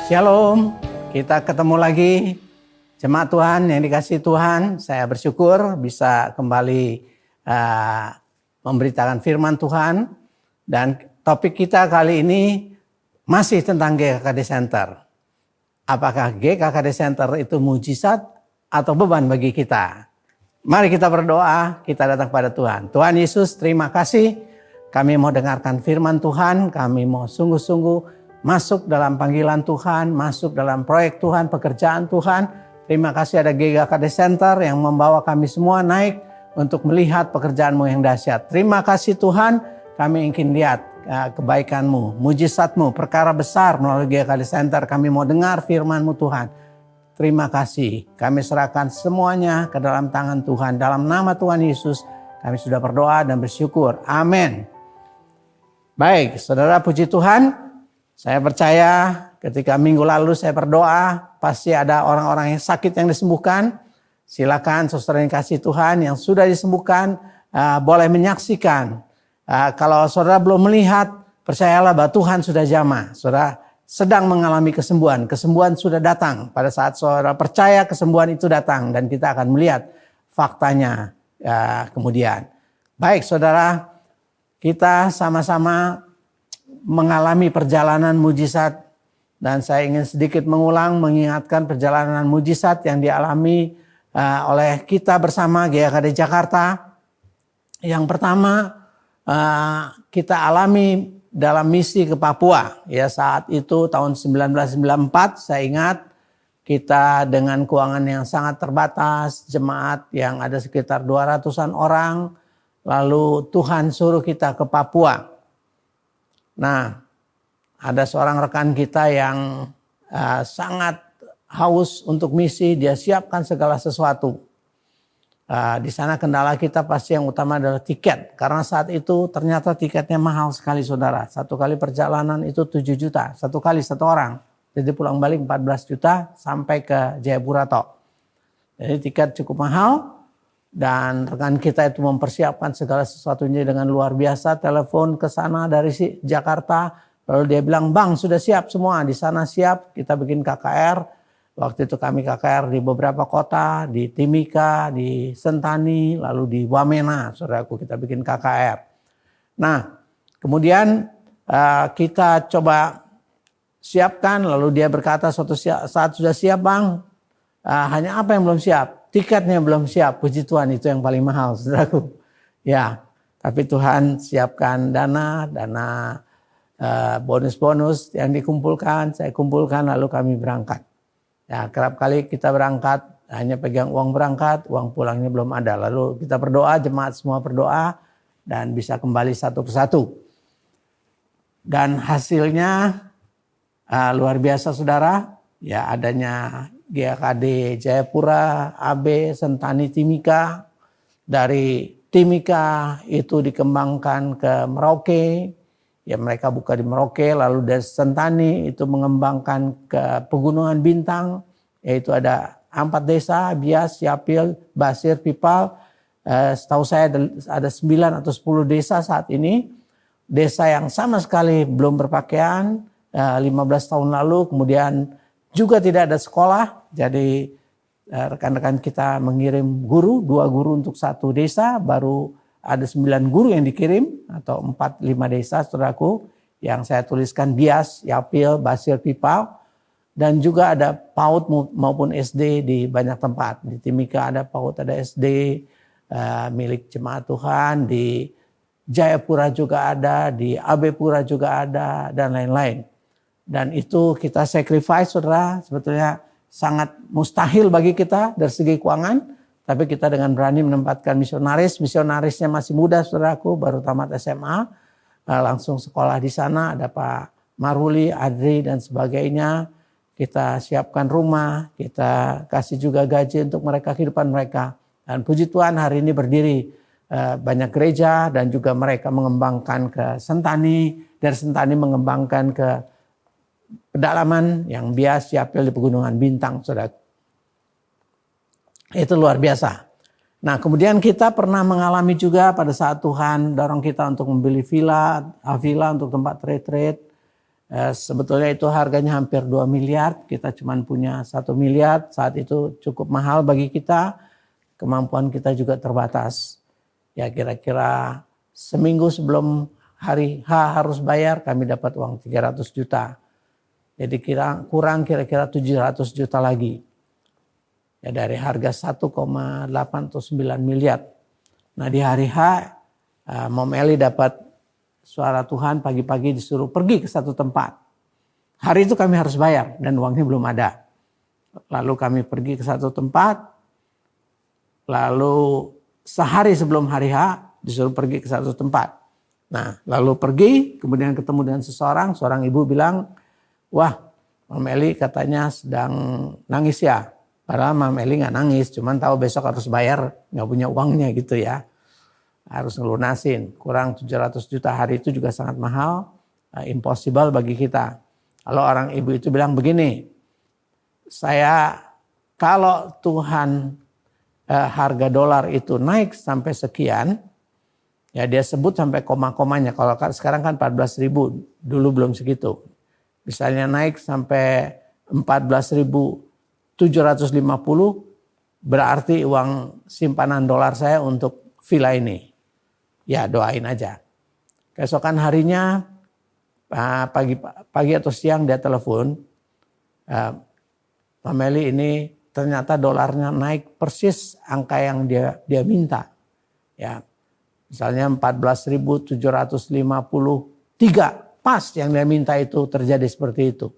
Shalom, kita ketemu lagi jemaat Tuhan yang dikasihi Tuhan. Saya bersyukur bisa kembali memberitakan firman Tuhan. Dan topik kita kali ini masih tentang GKKD Center. Apakah GKKD Center itu mujizat atau beban bagi kita? Mari kita berdoa, kita datang pada Tuhan. Tuhan Yesus, terima kasih. Kami mau dengarkan firman Tuhan, kami mau sungguh-sungguh masuk dalam panggilan Tuhan, masuk dalam proyek Tuhan, pekerjaan Tuhan. Terima kasih ada GKKD Center yang membawa kami semua naik untuk melihat pekerjaan-Mu yang dahsyat. Terima kasih Tuhan, kami ingin lihat kebaikan-Mu, mujizat-Mu, perkara besar melalui GKKD Center. Kami mau dengar firman-Mu Tuhan. Terima kasih, kami serahkan semuanya ke dalam tangan Tuhan. Dalam nama Tuhan Yesus, kami sudah berdoa dan bersyukur. Amin. Baik, saudara, puji Tuhan. Saya percaya ketika minggu lalu saya berdoa, pasti ada orang-orang yang sakit yang disembuhkan. Silakan saudara yang kasih Tuhan yang sudah disembuhkan, boleh menyaksikan. Kalau saudara belum melihat, percayalah bahwa Tuhan sudah jamah. Saudara sedang mengalami kesembuhan. Kesembuhan sudah datang. Pada saat saudara percaya, kesembuhan itu datang. Dan kita akan melihat faktanya kemudian. Baik saudara, kita sama-sama mengalami perjalanan mujizat, dan saya ingin sedikit mengingatkan perjalanan mujizat yang dialami oleh kita bersama GKKD Jakarta. Yang pertama kita alami dalam misi ke Papua. Ya, saat itu tahun 1994, saya ingat kita dengan keuangan yang sangat terbatas, jemaat yang ada sekitar 200-an orang, lalu Tuhan suruh kita ke Papua. Nah, ada seorang rekan kita yang sangat haus untuk misi, dia siapkan segala sesuatu. Di sana kendala kita pasti yang utama adalah tiket. Karena saat itu ternyata tiketnya mahal sekali saudara. Satu kali perjalanan itu 7 juta, satu kali satu orang. Jadi pulang balik 14 juta sampai ke Jayapura toh. Jadi tiket cukup mahal. Dan rekan kita itu mempersiapkan segala sesuatunya dengan luar biasa. Telepon ke sana dari Jakarta. Lalu dia bilang, Bang sudah siap semua. Di sana siap, kita bikin KKR. Waktu itu kami KKR di beberapa kota. Di Timika, di Sentani, lalu di Wamena. Saudaraku, kita bikin KKR. Nah, kemudian kita coba siapkan. Lalu dia berkata suatu saat sudah siap Bang. Hanya apa yang belum siap? Tiketnya belum siap, puji Tuhan itu yang paling mahal, saudaraku. Ya, tapi Tuhan siapkan dana bonus-bonus yang dikumpulkan, saya kumpulkan lalu kami berangkat. Ya, kerap kali kita berangkat hanya pegang uang berangkat, uang pulangnya belum ada. Lalu kita berdoa, jemaat semua berdoa dan bisa kembali satu persatu. Dan hasilnya luar biasa, saudara. Ya, adanya GKKD Jayapura, AB, Sentani, Timika. Dari Timika itu dikembangkan ke Merauke. Ya, mereka buka di Merauke. Lalu dari Sentani itu mengembangkan ke Pegunungan Bintang. Yaitu ada 4 desa, Bias, Yapil, Basir, Pipal. Setahu saya ada 9 atau 10 desa saat ini. Desa yang sama sekali belum berpakaian 15 tahun lalu. Kemudian juga tidak ada sekolah, jadi rekan-rekan kita mengirim guru, 2 guru untuk 1 desa, baru ada 9 guru yang dikirim, atau 4-5 desa, saudaraku, yang saya tuliskan Bias, Yapil, Basir, Pipal, dan juga ada PAUD maupun SD di banyak tempat. Di Timika ada PAUD, ada SD, milik jemaat Tuhan, di Jayapura juga ada, di AB Pura juga ada, dan lain-lain. Dan itu kita sacrifice, saudara, sebetulnya sangat mustahil bagi kita dari segi keuangan. Tapi kita dengan berani menempatkan misionaris. Misionarisnya masih muda, saudaraku, baru tamat SMA. Langsung sekolah di sana, ada Pak Maruli, Adri, dan sebagainya. Kita siapkan rumah, kita kasih juga gaji untuk mereka, kehidupan mereka. Dan puji Tuhan hari ini berdiri banyak gereja dan juga mereka mengembangkan ke Sentani. Dari Sentani mengembangkan ke pedalaman yang Bias, Yapil di Pegunungan Bintang, saudara. Itu luar biasa. Nah, kemudian kita pernah mengalami juga pada saat Tuhan dorong kita untuk membeli villa untuk tempat retreat. Sebetulnya itu harganya hampir 2 miliar, kita cuma punya 1 miliar, saat itu cukup mahal bagi kita, kemampuan kita juga terbatas. Ya kira-kira seminggu sebelum hari H harus bayar, kami dapat uang 300 juta. Jadi kurang kira-kira 700 juta lagi. Ya dari harga 1,8 atau 9 miliar. Nah di hari H, Mom Eli dapat suara Tuhan pagi-pagi disuruh pergi ke satu tempat. Hari itu kami harus bayar dan uangnya belum ada. Lalu kami pergi ke satu tempat. Lalu sehari sebelum hari H disuruh pergi ke satu tempat. Nah lalu pergi kemudian ketemu dengan seorang ibu bilang, wah Mom Eli katanya sedang nangis ya. Padahal Mom Eli gak nangis, cuman tahu besok harus bayar, gak punya uangnya gitu ya. Harus ngelunasin, kurang 700 juta hari itu juga sangat mahal, impossible bagi kita. Kalau orang ibu itu bilang begini, kalau Tuhan harga dolar itu naik sampai sekian, ya dia sebut sampai koma-komanya, kalau sekarang kan 14.000, dulu belum segitu. Misalnya naik sampai 14.750, berarti uang simpanan dolar saya untuk villa ini. Ya doain aja. Keesokan harinya pagi atau siang dia telepon. Mom Eli ini ternyata dolarnya naik persis angka yang dia minta. Ya, misalnya 14.753 pas yang dia minta itu terjadi seperti itu.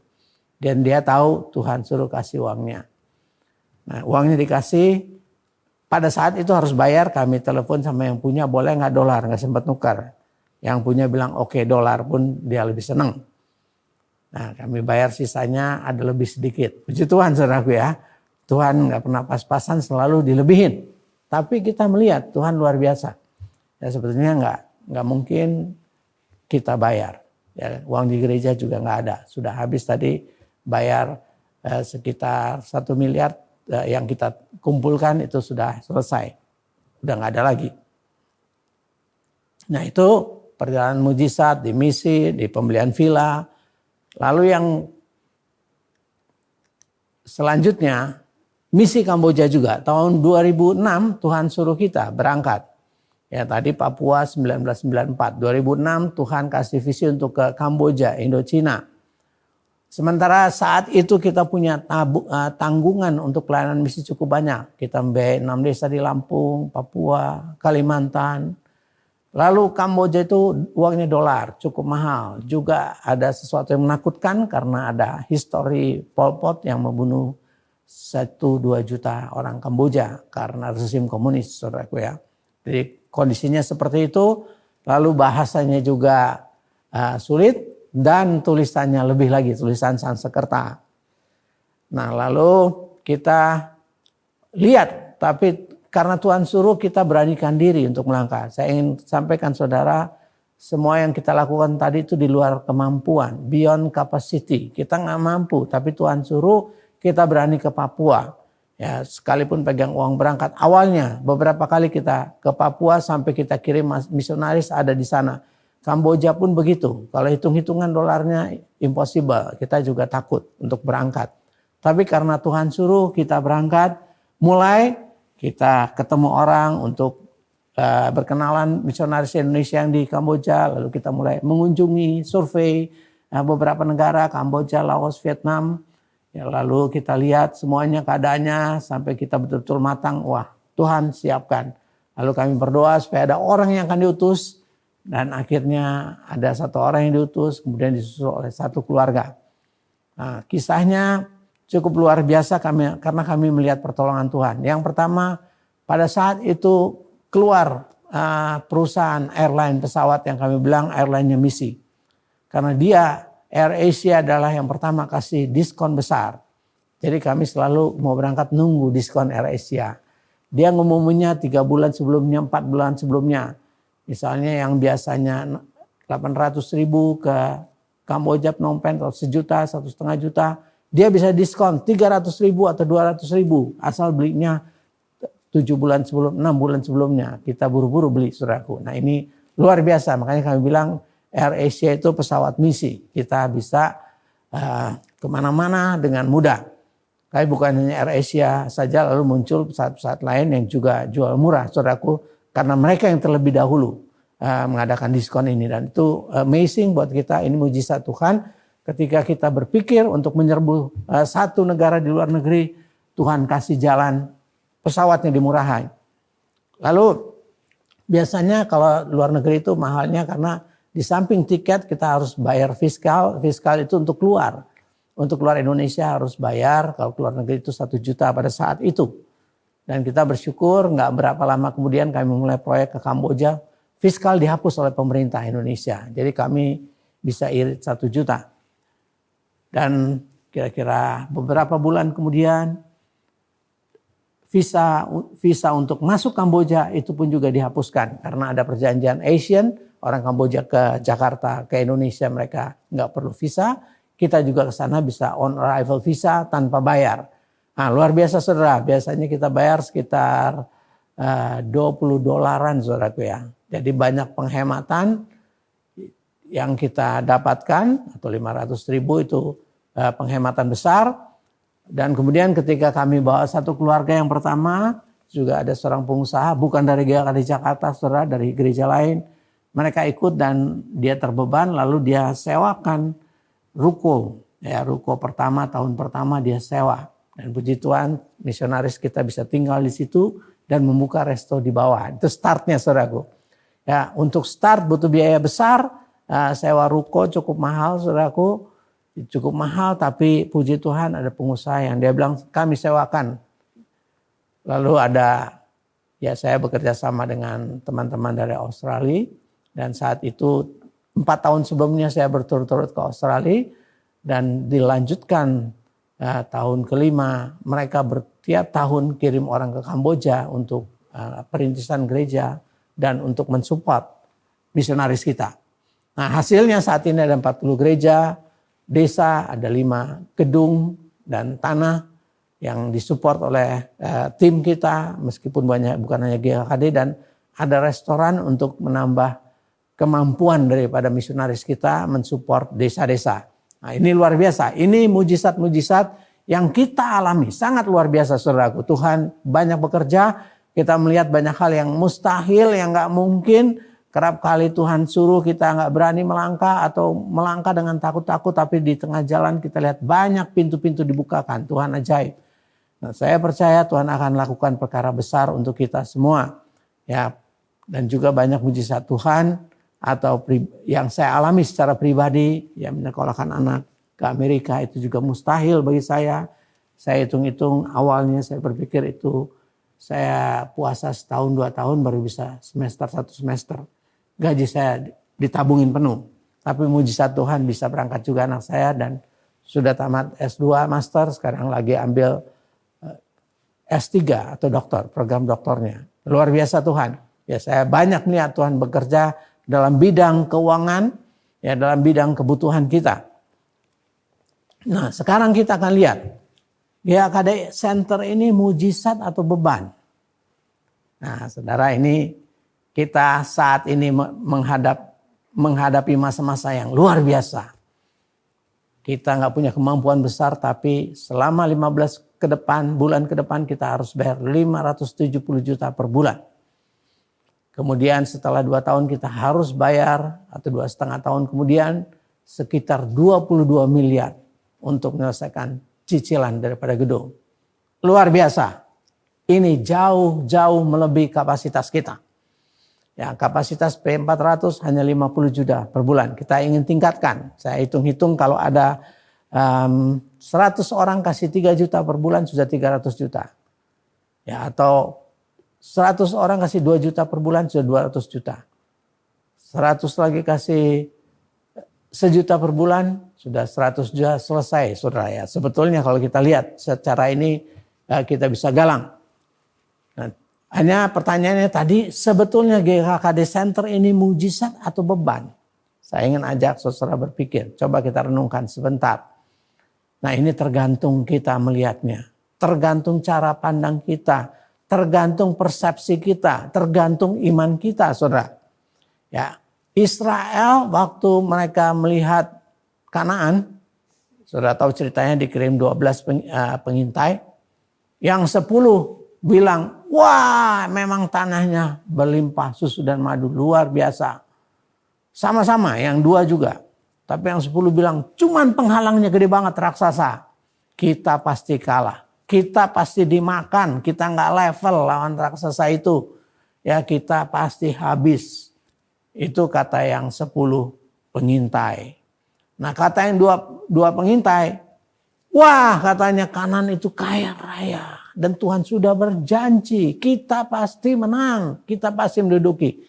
Dan dia tahu Tuhan suruh kasih uangnya. Nah uangnya dikasih. Pada saat itu harus bayar, kami telepon sama yang punya, boleh nggak dolar, nggak sempat nukar. Yang punya bilang oke, dolar pun dia lebih senang. Nah kami bayar sisanya ada lebih sedikit. Puji Tuhan saudaraku ya, Tuhan nggak pernah pas-pasan, selalu dilebihin. Tapi kita melihat Tuhan luar biasa. Ya sebetulnya nggak mungkin kita bayar. Ya, uang di gereja juga nggak ada. Sudah habis tadi bayar sekitar 1 miliar. Yang kita kumpulkan itu sudah selesai. Udah gak ada lagi. Nah itu perjalanan mujizat di misi, di pembelian villa. Lalu yang selanjutnya misi Kamboja juga. Tahun 2006 Tuhan suruh kita berangkat. Ya tadi Papua 1994. 2006 Tuhan kasih visi untuk ke Kamboja, Indochina. Sementara saat itu kita punya tanggungan untuk pelayanan misi cukup banyak. Kita membiayai 6 desa di Lampung, Papua, Kalimantan. Lalu Kamboja itu uangnya dolar, cukup mahal. Juga ada sesuatu yang menakutkan karena ada histori Pol Pot yang membunuh 1-2 juta orang Kamboja karena rezim komunis, saudaraku ya. Jadi kondisinya seperti itu, lalu bahasanya juga sulit. Dan tulisannya lebih lagi, tulisan Sanskerta. Nah lalu kita lihat, tapi karena Tuhan suruh kita beranikan diri untuk melangkah. Saya ingin sampaikan saudara, semua yang kita lakukan tadi itu di luar kemampuan, beyond capacity. Kita nggak mampu, tapi Tuhan suruh kita berani ke Papua. Ya, sekalipun pegang uang berangkat. Awalnya beberapa kali kita ke Papua sampai kita kirim misionaris ada di sana. Kamboja pun begitu. Kalau hitung-hitungan dolarnya impossible. Kita juga takut untuk berangkat. Tapi karena Tuhan suruh kita berangkat, mulai kita ketemu orang untuk berkenalan misionaris Indonesia yang di Kamboja. Lalu kita mulai mengunjungi, survei beberapa negara, Kamboja, Laos, Vietnam. Ya, lalu kita lihat semuanya keadaannya sampai kita betul-betul matang. Wah, Tuhan siapkan. Lalu kami berdoa supaya ada orang yang akan diutus. Dan akhirnya ada 1 orang yang diutus, kemudian disusul oleh 1 keluarga. Nah, kisahnya cukup luar biasa karena kami melihat pertolongan Tuhan. Yang pertama, pada saat itu keluar perusahaan airline pesawat yang kami bilang airline-nya misi. Karena dia, AirAsia adalah yang pertama kasih diskon besar. Jadi kami selalu mau berangkat nunggu diskon AirAsia. Dia ngumuminnya 3 bulan sebelumnya, 4 bulan sebelumnya. Misalnya yang biasanya 800.000 ke Kamboja, Phnom Penh atau 1 juta, 1,5 juta. Dia bisa diskon 300.000 atau 200.000 asal belinya 7 bulan sebelum, 6 bulan sebelumnya. Kita buru-buru beli saudaraku. Nah ini luar biasa, makanya kami bilang AirAsia itu pesawat misi. Kita bisa kemana-mana dengan mudah. Tapi bukan hanya AirAsia saja, lalu muncul pesawat-pesawat lain yang juga jual murah, saudaraku. Karena mereka yang terlebih dahulu mengadakan diskon ini. Dan itu amazing buat kita, ini mujizat Tuhan. Ketika kita berpikir untuk menyerbu satu negara di luar negeri, Tuhan kasih jalan pesawatnya dimurahin. Lalu biasanya kalau luar negeri itu mahalnya karena di samping tiket kita harus bayar fiskal. Fiskal itu untuk keluar. Untuk keluar Indonesia harus bayar, kalau keluar negeri itu 1 juta pada saat itu. Dan kita bersyukur nggak berapa lama kemudian kami mulai proyek ke Kamboja. Fiskal dihapus oleh pemerintah Indonesia. Jadi kami bisa irit 1 juta. Dan kira-kira beberapa bulan kemudian visa untuk masuk Kamboja itu pun juga dihapuskan. Karena ada perjanjian ASEAN, orang Kamboja ke Jakarta, ke Indonesia mereka nggak perlu visa. Kita juga ke sana bisa on arrival visa tanpa bayar. Nah, luar biasa saudara, biasanya kita bayar sekitar $20 saudaraku ya. Jadi banyak penghematan yang kita dapatkan, atau 500.000 itu penghematan besar. Dan kemudian ketika kami bawa satu keluarga yang pertama, juga ada seorang pengusaha, bukan dari GKKD Jakarta saudara, dari gereja lain. Mereka ikut dan dia terbeban, lalu dia sewakan ruko. Ya, ruko pertama, tahun pertama dia sewa. Dan puji Tuhan, misionaris kita bisa tinggal di situ dan membuka resto di bawah. Itu startnya saudaraku. Ya, untuk start butuh biaya besar, sewa ruko cukup mahal saudaraku. Cukup mahal, tapi puji Tuhan ada pengusaha yang dia bilang kami sewakan. Lalu ada, ya saya bekerja sama dengan teman-teman dari Australia. Dan saat itu 4 tahun sebelumnya saya berturut-turut ke Australia. Dan dilanjutkan tahun kelima, mereka tiap tahun kirim orang ke Kamboja untuk perintisan gereja dan untuk mensupport misionaris kita. Nah hasilnya saat ini ada 40 gereja, desa, ada 5 gedung dan tanah yang disupport oleh tim kita, meskipun bukan hanya GKKD, dan ada restoran untuk menambah kemampuan daripada misionaris kita mensupport desa-desa. Nah ini luar biasa, ini mujizat-mujizat yang kita alami, sangat luar biasa saudaraku. Tuhan banyak bekerja, kita melihat banyak hal yang mustahil, yang gak mungkin. Kerap kali Tuhan suruh kita gak berani melangkah atau melangkah dengan takut-takut, tapi di tengah jalan kita lihat banyak pintu-pintu dibukakan. Tuhan ajaib. Nah, saya percaya Tuhan akan lakukan perkara besar untuk kita semua. Ya, dan juga banyak mujizat Tuhan atau yang saya alami secara pribadi, ya menyekolahkan anak ke Amerika itu juga mustahil bagi saya. Saya hitung-hitung awalnya saya berpikir itu saya puasa setahun 2 tahun baru bisa 1 semester. Gaji saya ditabungin penuh. Tapi mujizat Tuhan bisa berangkat juga anak saya dan sudah tamat S2 master, sekarang lagi ambil S3 atau doktor, program doktornya. Luar biasa Tuhan. Ya saya banyak lihat Tuhan bekerja dalam bidang keuangan, ya dalam bidang kebutuhan kita. Nah sekarang kita akan lihat, GKKD Center ini mujizat atau beban. Nah saudara, ini kita saat ini menghadapi masa-masa yang luar biasa. Kita nggak punya kemampuan besar, tapi selama 15 bulan ke depan kita harus bayar 570 juta per bulan. Kemudian setelah 2 tahun kita harus bayar, atau 2,5 tahun kemudian sekitar 22 miliar untuk menyelesaikan cicilan daripada gedung. Luar biasa. Ini jauh melebihi kapasitas kita. Ya, kapasitas P400 hanya 50 juta per bulan. Kita ingin tingkatkan. Saya hitung-hitung kalau ada 100 orang kasih 3 juta per bulan sudah 300 juta. Ya, atau 100 orang kasih 2 juta per bulan sudah 200 juta. 100 lagi kasih 1 juta per bulan sudah 100 juta selesai saudara ya. Sebetulnya kalau kita lihat secara ini kita bisa galang. Nah, hanya pertanyaannya tadi, sebetulnya GKKD Center ini mujizat atau beban? Saya ingin ajak saudara berpikir, coba kita renungkan sebentar. Nah ini tergantung kita melihatnya, tergantung cara pandang kita, tergantung persepsi kita, tergantung iman kita saudara. Ya, Israel waktu mereka melihat Kanaan, sudah tahu ceritanya dikirim 12 pengintai, yang 10 bilang, wah memang tanahnya berlimpah susu dan madu, luar biasa. Sama-sama, yang 2 juga. Tapi yang 10 bilang, cuman penghalangnya gede banget, raksasa. Kita pasti kalah. Kita pasti dimakan. Kita nggak level lawan raksasa itu. Ya kita pasti habis. Itu kata yang 10 pengintai. Nah kata yang dua pengintai, wah katanya Kanaan itu kaya raya. Dan Tuhan sudah berjanji, kita pasti menang. Kita pasti menduduki.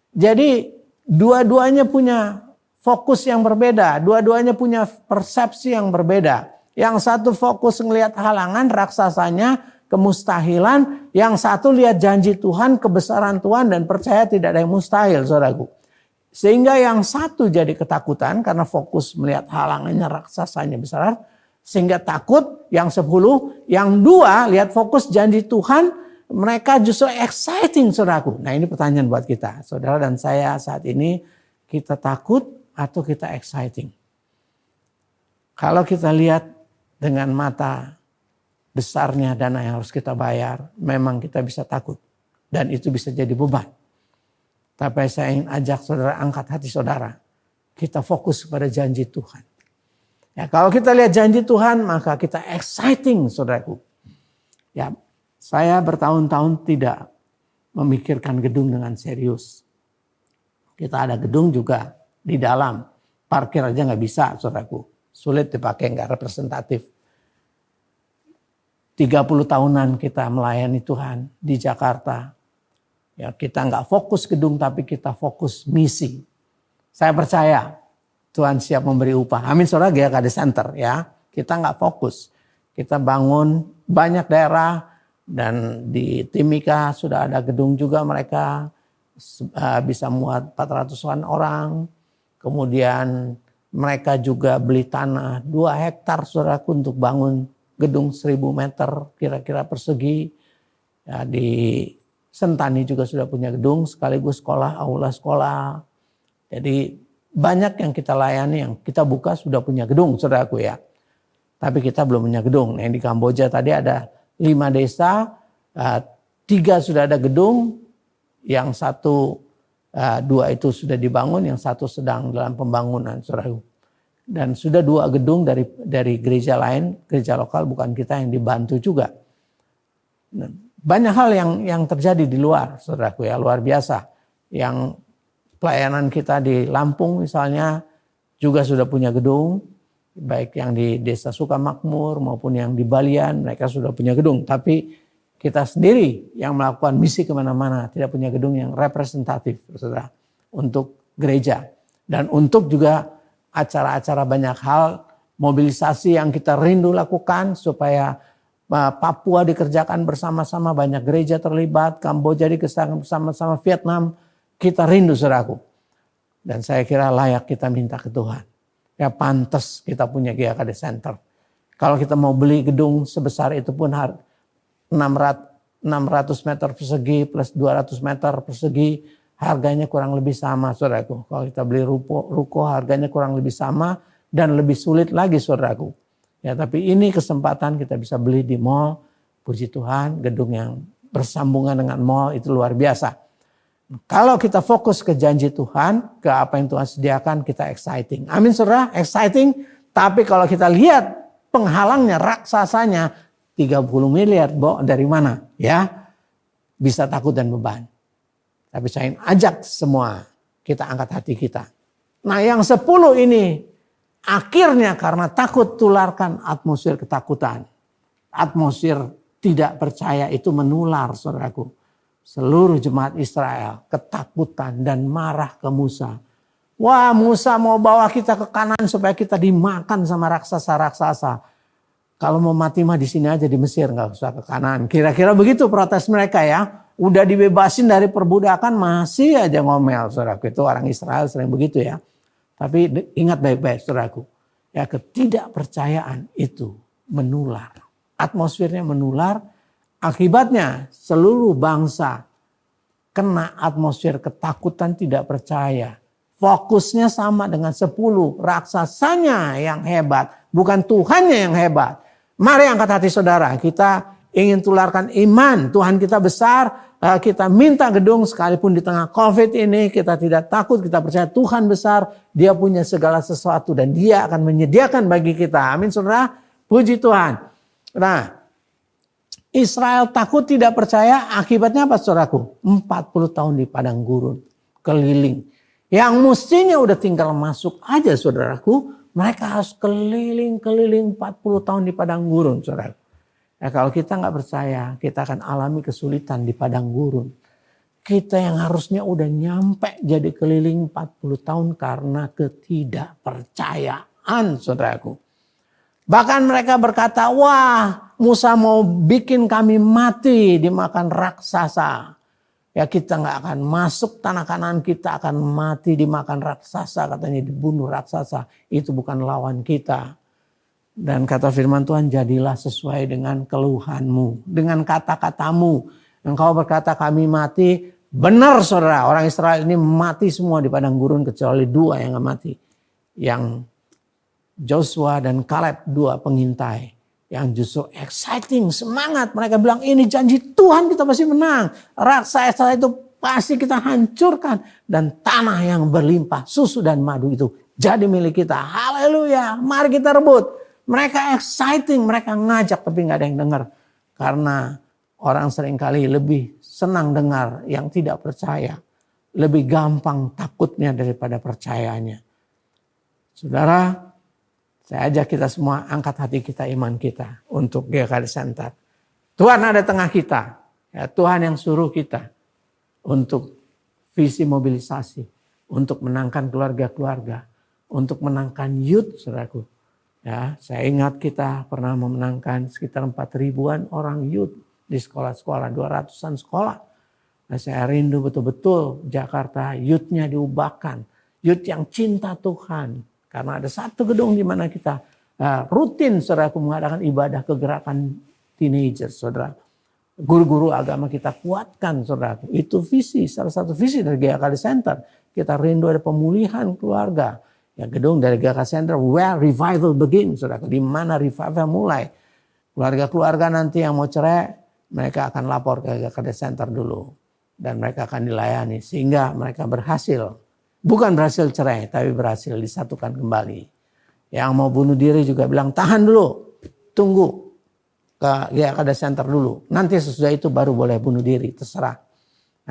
Jadi dua-duanya punya fokus yang berbeda. Dua-duanya punya persepsi yang berbeda. Yang satu fokus ngelihat halangan, raksasanya, kemustahilan. Yang satu lihat janji Tuhan, kebesaran Tuhan, dan percaya tidak ada yang mustahil, saudaraku. Sehingga yang satu jadi ketakutan karena fokus melihat halangannya, raksasanya besar. Sehingga takut, yang 10. Yang 2 lihat fokus janji Tuhan, mereka justru exciting, saudaraku. Nah ini pertanyaan buat kita. Saudara dan saya saat ini, kita takut atau kita exciting? Kalau kita lihat dengan mata besarnya dana yang harus kita bayar, memang kita bisa takut. Dan itu bisa jadi beban. Tapi saya ingin ajak saudara, angkat hati saudara. Kita fokus pada janji Tuhan. Ya, kalau kita lihat janji Tuhan, maka kita exciting, saudaraku. Ya, saya bertahun-tahun tidak memikirkan gedung dengan serius. Kita ada gedung juga di dalam. Parkir aja nggak bisa, saudaraku. Sulit dipakai, nggak representatif. 30 tahunan kita melayani Tuhan di Jakarta. Ya, kita nggak fokus gedung, tapi kita fokus misi. Saya percaya Tuhan siap memberi upah. Amin, saudara, GKD Center ya. Kita nggak fokus. Kita bangun banyak daerah dan di Timika sudah ada gedung juga, mereka bisa muat 400-an orang. Kemudian mereka juga beli tanah 2 hektar saudaraku untuk bangun gedung 1000 meter kira-kira persegi. Ya, di Sentani juga sudah punya gedung sekaligus sekolah, aula sekolah. Jadi banyak yang kita layani, yang kita buka sudah punya gedung, saudaraku ya. Tapi kita belum punya gedung. Nah, di Kamboja tadi ada 5 desa, 3 sudah ada gedung, yang 2 itu sudah dibangun, yang 1 sedang dalam pembangunan, saudaraku. Dan sudah 2 gedung dari gereja lain, gereja lokal bukan kita yang dibantu juga. Banyak hal yang terjadi di luar, saudaraku ya, luar biasa. Yang pelayanan kita di Lampung misalnya juga sudah punya gedung, baik yang di Desa Sukamakmur maupun yang di Balian, mereka sudah punya gedung. Tapi kita sendiri yang melakukan misi kemana-mana tidak punya gedung yang representatif, saudara, untuk gereja. Dan untuk juga acara-acara banyak hal, mobilisasi yang kita rindu lakukan supaya Papua dikerjakan bersama-sama, banyak gereja terlibat, Kamboja dikerjakan bersama-sama, Vietnam, kita rindu, saudaraku. Dan saya kira layak kita minta ke Tuhan. Ya pantas kita punya GKD Center. Kalau kita mau beli gedung sebesar itu pun 600 meter persegi plus 200 meter persegi, harganya kurang lebih sama, saudaraku. Kalau kita beli ruko harganya kurang lebih sama dan lebih sulit lagi, saudaraku. Ya, tapi ini kesempatan kita bisa beli di mall. Puji Tuhan, gedung yang bersambungan dengan mall itu luar biasa. Kalau kita fokus ke janji Tuhan, ke apa yang Tuhan sediakan, kita exciting. Amin, saudara, exciting. Tapi kalau kita lihat penghalangnya, raksasanya 30 miliar, dari mana? Ya, bisa takut dan beban. Tapi saya ingin ajak semua, kita angkat hati kita. Nah yang 10 ini, akhirnya karena takut tularkan atmosfer ketakutan. Atmosfer tidak percaya itu menular, saudaraku. Seluruh jemaat Israel ketakutan dan marah ke Musa. Wah, Musa mau bawa kita ke kanan supaya kita dimakan sama raksasa-raksasa. Kalau mau mati mah di sini aja di Mesir, nggak usah ke kanan. Kira-kira begitu protes mereka ya. Udah dibebasin dari perbudakan masih aja ngomel, saudaraku. Itu orang Israel sering begitu ya. Tapi ingat baik-baik, saudaraku. Ya, ketidakpercayaan itu menular. Atmosfernya menular. Akibatnya seluruh bangsa kena atmosfer ketakutan, tidak percaya. fokusnya sama dengan 10 raksasanya yang hebat, bukan Tuhannya yang hebat. Mari angkat hati saudara, kita ingin tularkan iman. Tuhan kita besar, kita minta gedung sekalipun di tengah COVID ini, kita tidak takut, kita percaya Tuhan besar, Dia punya segala sesuatu dan Dia akan menyediakan bagi kita. Amin saudara, puji Tuhan. Nah, Israel takut tidak percaya, akibatnya apa saudaraku? 40 tahun di padang gurun, keliling. Yang mestinya udah tinggal masuk aja saudaraku, mereka harus keliling-keliling 40 tahun di padang gurun saudara. Kalau kita nggak percaya, kita akan alami kesulitan di padang gurun. Kita yang harusnya udah nyampe jadi keliling 40 tahun karena ketidakpercayaan saudaraku. Bahkan mereka berkata, wah Musa mau bikin kami mati dimakan raksasa. Ya kita nggak akan masuk tanah Kanaan, kita akan mati dimakan raksasa, katanya dibunuh raksasa. Itu bukan lawan kita. Dan kata firman Tuhan, jadilah sesuai dengan keluhanmu, dengan kata-katamu. Engkau berkata kami mati, benar saudara, orang Israel ini mati semua di padang gurun kecuali 2 yang nggak mati. Yang Joshua dan Kaleb, 2 pengintai. Yang justru exciting, semangat. Mereka bilang ini janji Tuhan, kita pasti menang. Raksasa itu pasti kita hancurkan. Dan tanah yang berlimpah susu dan madu itu jadi milik kita. Haleluya, mari kita rebut. Mereka exciting, mereka ngajak tapi gak ada yang dengar. Karena orang seringkali lebih senang dengar yang tidak percaya. Lebih gampang takutnya daripada percayanya. Saudara, saya ajak kita semua angkat hati kita, iman kita untuk GKD Center. Tuhan ada tengah kita. Ya, Tuhan yang suruh kita untuk visi mobilisasi. Untuk menangkan keluarga-keluarga. Untuk menangkan youth, saudaraku. Ya, saya ingat kita pernah memenangkan sekitar 4.000-an orang youth di sekolah-sekolah, 200-an sekolah. Nah, saya rindu betul-betul Jakarta youth-nya diubahkan. Youth yang cinta Tuhan. Karena ada satu gedung di mana kita rutin saudaraku mengadakan ibadah kegerakan teenager saudara. Guru-guru agama kita kuatkan saudaraku. Itu visi, salah satu visi dari GKD Center. Kita rindu ada pemulihan keluarga. Ya, gedung dari GKD Center where revival begins saudaraku. Di mana revival mulai. Keluarga-keluarga nanti yang mau cerai, mereka akan lapor ke GKD Center dulu. Dan mereka akan dilayani sehingga mereka berhasil. Bukan berhasil cerai, tapi berhasil disatukan kembali. Yang mau bunuh diri juga bilang, tahan dulu, tunggu ke GKD Center dulu. Nanti sesudah itu baru boleh bunuh diri, terserah.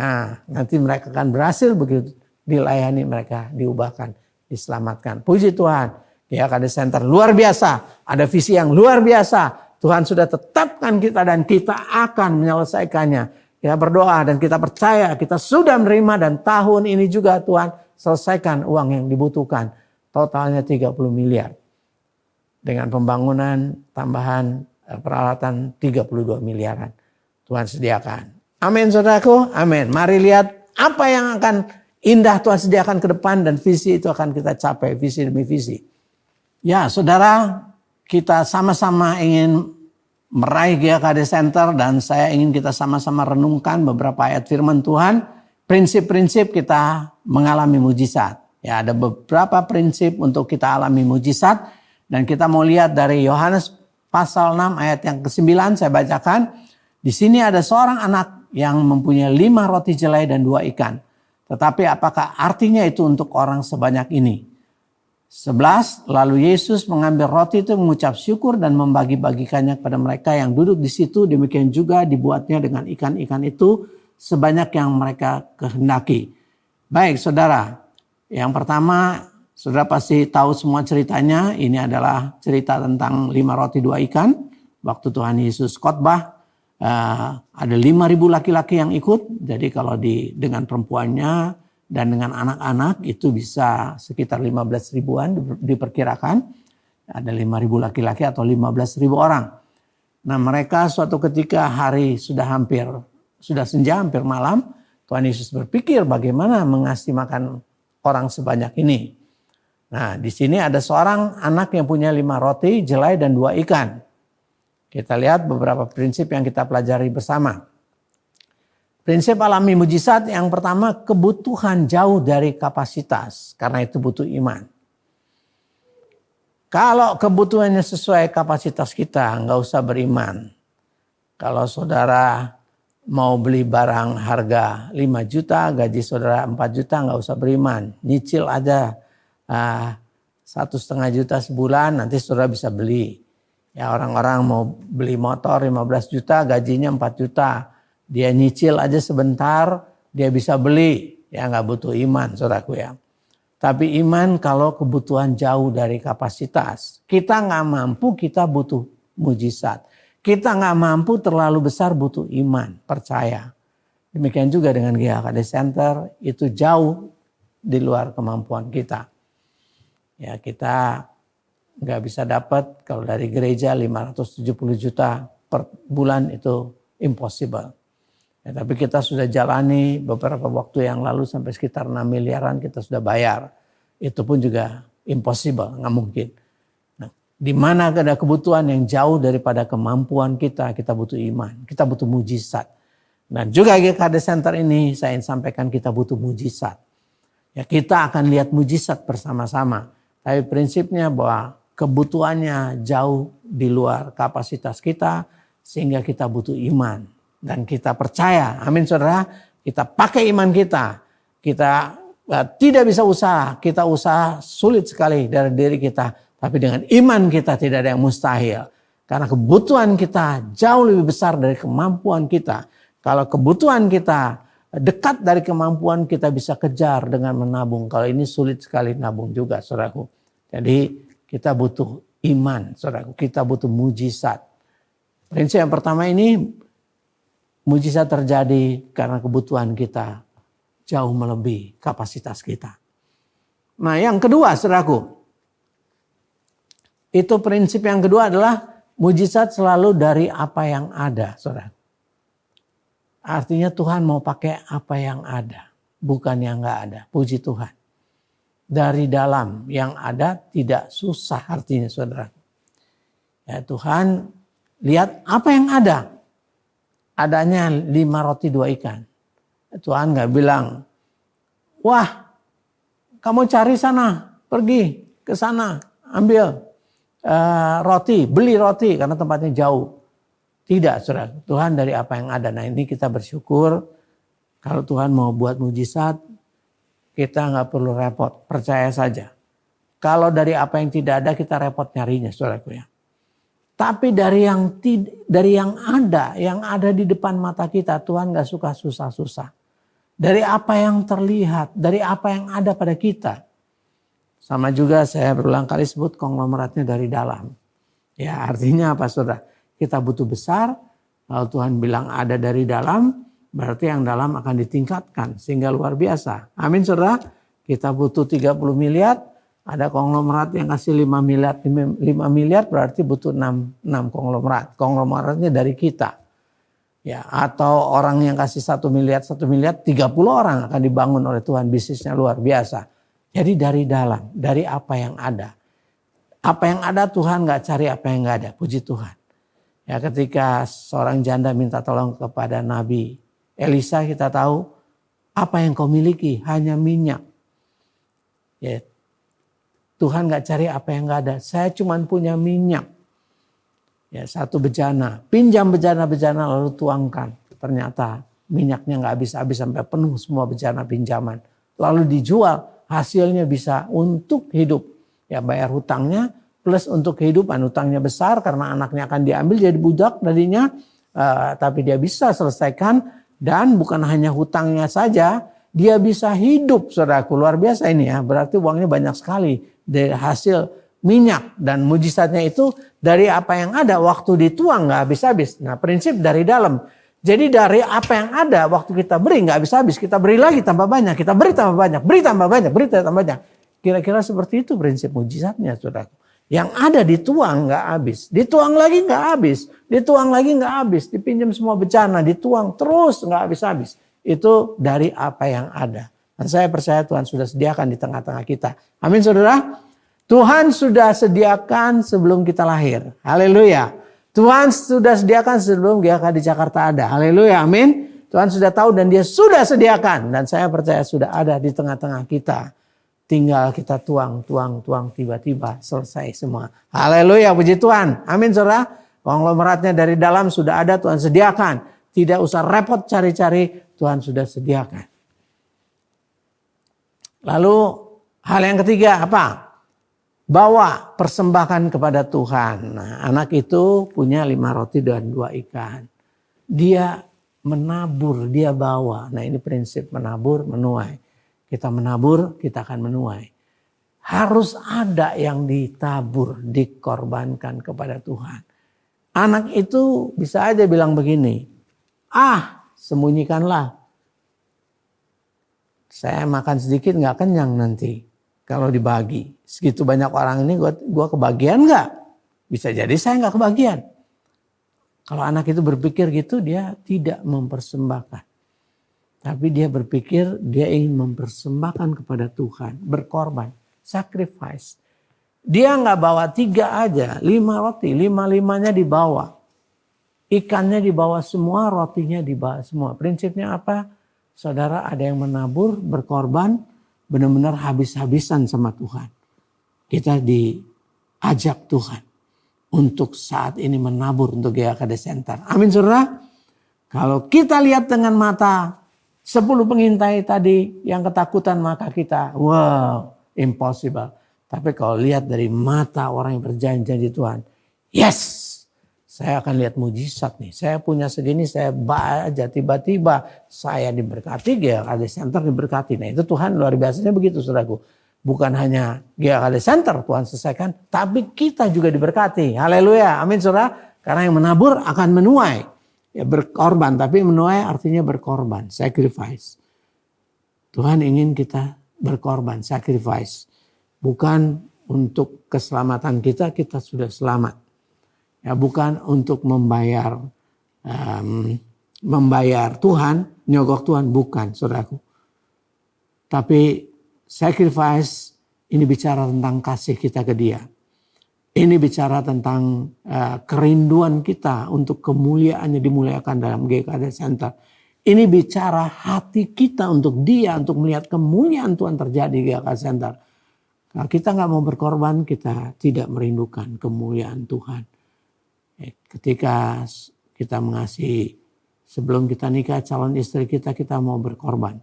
Nah, nanti mereka akan berhasil begitu dilayani, mereka diubahkan, diselamatkan. Puji Tuhan, GKD Center luar biasa, ada visi yang luar biasa. Tuhan sudah tetapkan kita dan kita akan menyelesaikannya. Kita berdoa dan kita percaya, kita sudah menerima dan tahun ini juga Tuhan selesaikan uang yang dibutuhkan. Totalnya 30 miliar. Dengan pembangunan tambahan peralatan 32 miliaran. Tuhan sediakan. Amin saudaraku, amin. Mari lihat apa yang akan indah Tuhan sediakan ke depan dan visi itu akan kita capai, visi demi visi. Ya saudara, kita sama-sama ingin meraih GKD Center dan saya ingin kita sama-sama renungkan beberapa ayat firman Tuhan. Prinsip-prinsip kita mengalami mujizat. Ya, ada beberapa prinsip untuk kita alami mujizat. Dan kita mau lihat dari Yohanes pasal 6 ayat yang ke-9 saya bacakan. Di sini ada seorang anak yang mempunyai 5 roti jelai dan 2 ikan. Tetapi apakah artinya itu untuk orang sebanyak ini? 11, lalu Yesus mengambil roti itu, mengucap syukur dan membagi-bagikannya kepada mereka yang duduk di situ. Demikian juga dibuatnya dengan ikan-ikan itu sebanyak yang mereka kehendaki. Baik saudara, yang pertama saudara pasti tahu semua ceritanya. Ini adalah cerita tentang 5 roti 2 ikan. Waktu Tuhan Yesus khotbah, ada 5.000 laki-laki yang ikut. Jadi kalau dengan perempuannya dan dengan anak-anak itu bisa sekitar 15 ribuan diperkirakan. Ada 5.000 laki-laki atau 15.000 orang. Nah mereka suatu ketika hari sudah senja, hampir malam, Tuhan Yesus berpikir bagaimana mengasih makan orang sebanyak ini. Nah, di sini ada seorang anak yang punya 5 roti, jelai dan 2 ikan. Kita lihat beberapa prinsip yang kita pelajari bersama. Prinsip alami mujizat yang pertama, kebutuhan jauh dari kapasitas. Karena itu butuh iman. Kalau kebutuhannya sesuai kapasitas kita, nggak usah beriman. Kalau saudara mau beli barang harga 5 juta, gaji saudara 4 juta, nggak usah beriman. Nyicil aja 1,5 juta sebulan, nanti saudara bisa beli. Ya, orang-orang mau beli motor 15 juta, gajinya 4 juta. Dia nyicil aja sebentar, dia bisa beli. Ya, nggak butuh iman, saudaraku ya. Tapi iman kalau kebutuhan jauh dari kapasitas. Kita nggak mampu, kita butuh mujizat. Kita nggak mampu terlalu besar, butuh iman, percaya. Demikian juga dengan GHKD Center, itu jauh di luar kemampuan kita. Ya, kita nggak bisa dapat kalau dari gereja 570 juta per bulan, itu impossible. Ya, tapi kita sudah jalani beberapa waktu yang lalu sampai sekitar 6 miliaran kita sudah bayar. Itu pun juga impossible, nggak mungkin. Nah, di mana ada kebutuhan yang jauh daripada kemampuan kita, kita butuh iman, kita butuh mujizat. Dan juga GKD Center ini saya ingin sampaikan kita butuh mujizat. Ya, kita akan lihat mujizat bersama-sama. Tapi prinsipnya bahwa kebutuhannya jauh di luar kapasitas kita sehingga kita butuh iman. Dan kita percaya, amin saudara, kita pakai iman kita. Kita tidak bisa usaha, kita usaha sulit sekali dari diri kita. Tapi dengan iman kita tidak ada yang mustahil. Karena kebutuhan kita jauh lebih besar dari kemampuan kita. Kalau kebutuhan kita dekat dari kemampuan, kita bisa kejar dengan menabung. Kalau ini sulit sekali nabung juga, saudaraku. Jadi kita butuh iman, saudaraku. Kita butuh mujizat. Prinsip yang pertama ini, mujizat terjadi karena kebutuhan kita jauh melebihi kapasitas kita. Nah, yang kedua, saudaraku, itu prinsip yang kedua adalah mujizat selalu dari apa yang ada, saudara. Artinya Tuhan mau pakai apa yang ada, bukan yang nggak ada. Puji Tuhan. Dari dalam yang ada tidak susah, artinya saudara. Ya, Tuhan lihat apa yang ada. Adanya 5 roti 2 ikan. Tuhan gak bilang, wah kamu cari sana, pergi ke sana, ambil roti, beli roti karena tempatnya jauh. Tidak, saudara. Tuhan dari apa yang ada. Nah, ini kita bersyukur kalau Tuhan mau buat mujizat, kita gak perlu repot, percaya saja. Kalau dari apa yang tidak ada kita repot nyarinya, saudaraku ya. Tapi dari yang ada di depan mata kita, Tuhan gak suka susah-susah. Dari apa yang terlihat, dari apa yang ada pada kita. Sama juga saya berulang kali sebut konglomeratnya dari dalam. Ya, artinya apa saudara? Kita butuh besar, kalau Tuhan bilang ada dari dalam, berarti yang dalam akan ditingkatkan sehingga luar biasa. Amin saudara? Kita butuh 30 miliar, ada konglomerat yang kasih 5 miliar berarti butuh 6 konglomerat. Konglomeratnya dari kita. Ya, atau orang yang kasih 1 miliar, 30 orang akan dibangun oleh Tuhan, bisnisnya luar biasa. Jadi dari dalam, dari apa yang ada. Apa yang ada Tuhan gak cari apa yang gak ada, puji Tuhan. Ya, ketika seorang janda minta tolong kepada Nabi Elisa, kita tahu apa yang kau miliki, hanya minyak. Ya, Tuhan gak cari apa yang gak ada. Saya cuma punya minyak. Ya, 1 bejana. Pinjam bejana-bejana lalu tuangkan. Ternyata minyaknya gak habis-habis sampai penuh semua bejana pinjaman. Lalu dijual. Hasilnya bisa untuk hidup. Ya, bayar hutangnya plus untuk kehidupan. Hutangnya besar karena anaknya akan diambil jadi budak tadinya. Tapi dia bisa selesaikan. Dan bukan hanya hutangnya saja. Dia bisa hidup, saudaraku. Luar biasa ini ya. Berarti uangnya banyak sekali. Dari hasil minyak dan mujizatnya itu dari apa yang ada, waktu dituang nggak habis-habis. Nah, prinsip dari dalam. Jadi dari apa yang ada, waktu kita beri nggak habis-habis, kita beri lagi tambah banyak, kita beri tambah banyak, beri tambah banyak, beri tambah banyak. Kira-kira seperti itu prinsip mujizatnya, saudara. Yang ada dituang nggak habis, dituang lagi nggak habis, dituang lagi nggak habis, dipinjam semua bencana, dituang terus nggak habis-habis. Itu dari apa yang ada. Dan saya percaya Tuhan sudah sediakan di tengah-tengah kita. Amin saudara. Tuhan sudah sediakan sebelum kita lahir. Haleluya. Tuhan sudah sediakan sebelum GKD Jakarta ada. Haleluya. Amin. Tuhan sudah tahu dan dia sudah sediakan. Dan saya percaya sudah ada di tengah-tengah kita. Tinggal kita tuang, tiba-tiba selesai semua. Haleluya, puji Tuhan. Amin saudara. Konglomeratnya dari dalam sudah ada, Tuhan sediakan. Tidak usah repot cari-cari, Tuhan sudah sediakan. Lalu hal yang ketiga apa? Bawa persembahkan kepada Tuhan. Nah, anak itu punya 5 roti dan 2 ikan. Dia menabur, dia bawa. Nah ini prinsip menabur, menuai. Kita menabur, kita akan menuai. Harus ada yang ditabur, dikorbankan kepada Tuhan. Anak itu bisa aja bilang begini, sembunyikanlah. Saya makan sedikit gak kenyang nanti kalau dibagi. Segitu banyak orang ini gue kebagian gak? Bisa jadi saya gak kebagian. Kalau anak itu berpikir gitu dia tidak mempersembahkan. Tapi dia berpikir dia ingin mempersembahkan kepada Tuhan. Berkorban, sacrifice. Dia gak bawa 3 aja, 5 roti, 5-5-nya dibawa. Ikannya dibawa semua, rotinya dibawa semua. Prinsipnya apa? Saudara ada yang menabur, berkorban, benar-benar habis-habisan sama Tuhan. Kita diajak Tuhan untuk saat ini menabur untuk GKD Center. Amin saudara. Kalau kita lihat dengan mata 10 pengintai tadi yang ketakutan maka kita, wow, impossible. Tapi kalau lihat dari mata orang yang berjanji Tuhan, yes, saya akan lihat mujizat nih. Saya punya segini, saya baca tiba-tiba saya diberkati, GKD Center diberkati. Nah itu Tuhan luar biasanya begitu saudaraku. Bukan hanya GKD Center Tuhan selesaikan, tapi kita juga diberkati. Haleluya, amin saudara. Karena yang menabur akan menuai. Ya berkorban, tapi menuai artinya berkorban, sacrifice. Tuhan ingin kita berkorban, sacrifice. Bukan untuk keselamatan kita sudah selamat. Ya, bukan untuk membayar Tuhan, nyogok Tuhan, bukan saudaraku. Tapi sacrifice ini bicara tentang kasih kita ke dia. Ini bicara tentang kerinduan kita untuk kemuliaannya dimuliakan dalam GKD Center. Ini bicara hati kita untuk dia, untuk melihat kemuliaan Tuhan terjadi di GKD Center. Kalau kita nggak mau berkorban, kita tidak merindukan kemuliaan Tuhan. Ketika kita mengasihi, sebelum kita nikah calon istri kita mau berkorban.